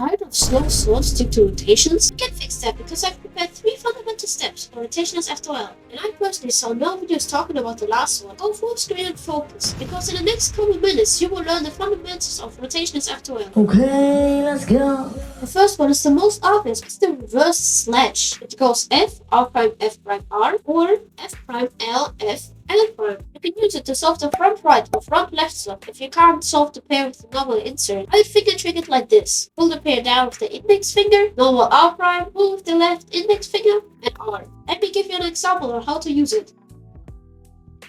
Tired of slow slots due to rotations? You can fix that because I've prepared 3 fundamental steps for rotationless FOL, and I personally saw no videos talking about the last one. Go full screen and focus, because in the next couple minutes you will learn the fundamentals of rotationless FOL. Okay, let's go. The first one is the most obvious. It's the reverse slash. It goes F, R prime, F prime, R, or F prime, L, F, L prime. You can use it to solve the front right or front left slot if you can't solve the pair with the normal insert. I finger trick it like this. Pull the pair down with the index finger, normal R prime, pull with the left index finger, and R. Let me give you an example on how to use it.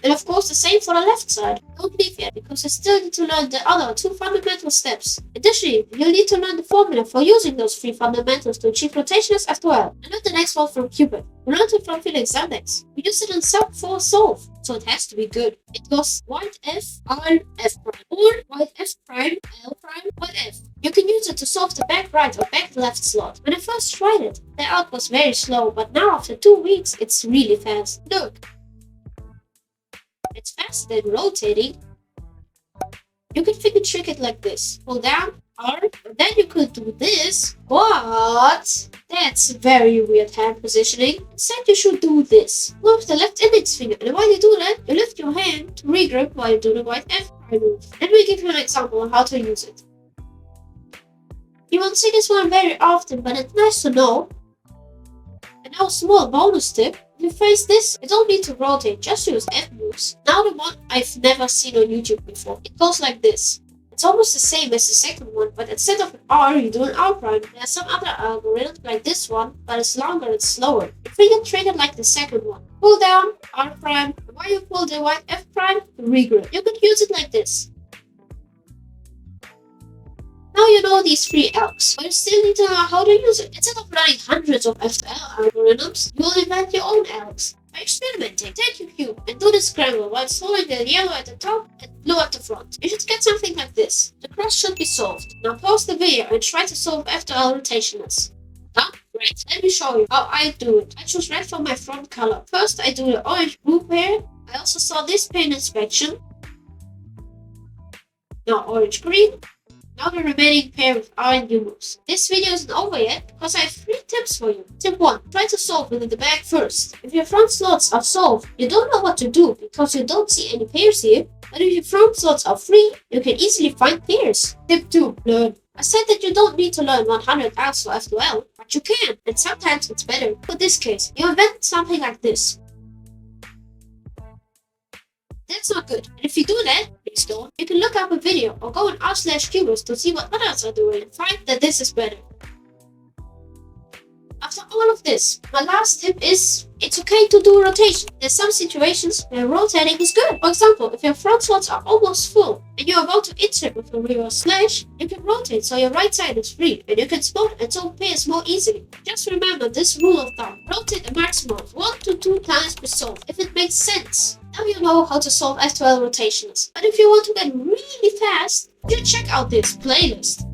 And of course the same for the left side. Don't leave yet, because I still need to learn the other 2 fundamental steps. Additionally, you'll need to learn the formula for using those 3 fundamentals to achieve rotationless FOL. And learn the next one from CUBE. We learned it from Felix Index. We used it in sub 4 solve, so it has to be good. It goes white F, R, F prime, or white F prime, L prime, white F. You can use it to solve the back right or back left slot. When I first tried it, the out was very slow, but now after 2 weeks, it's really fast. Look. It's faster than rotating. You can finger trick it like this. Pull down, R, and then you could do this. But that's very weird hand positioning. Instead, you should do this. Move the left index finger, and while you do that, you lift your hand to regrip while you do the white F prime move. Let me give you an example on how to use it. You won't see this one very often, but it's nice to know. And now a small bonus tip. If you face this, you don't need to rotate, just use F moves. Now the one I've never seen on YouTube before. It goes like this. It's almost the same as the second one, but instead of an R, you do an R prime. There are some other algorithms like this one, but it's longer and slower. You finger trick it like the second one. Pull down, R prime, and while you pull the white F prime, regrip. You can use it like this. Now you know these 3 algs, but you still need to know how to use it. Instead of learning hundreds of FOL algorithms, you will invent your own algs. By experimenting, take your cube and do the scramble while holding the yellow at the top and blue at the front. You should get something like this. The cross should be solved. Now pause the video and try to solve FOL rotationless. Done? Great. Let me show you how I do it. I choose red for my front color. First I do the orange-blue pair. I also saw this pair in inspection. Now orange-green. Now the remaining pair with R and U moves. This video isn't over yet because I have 3 tips for you. Tip 1. Try to solve within the bag first. If your front slots are solved, you don't know what to do because you don't see any pairs here. But if your front slots are free, you can easily find pairs. Tip 2. Learn. I said that you don't need to learn 100 algs for FOL, but you can, and sometimes it's better. For this case, you invent something like this. That's not good. And if you do that, please don't. You can look up a video or go on r/cubers to see what others are doing and find that this is better. After all of this, my last tip is it's okay to do rotation. There's some situations where rotating is good. For example, if your front slots are almost full and you're about to insert with a reverse slash, you can rotate so your right side is free and you can spot and solve pairs more easily. Just remember this rule of thumb. Rotate a maximum of 1 to 2 times per solve if it makes sense. Now you know how to solve FOL rotations. But if you want to get really fast, you check out this playlist.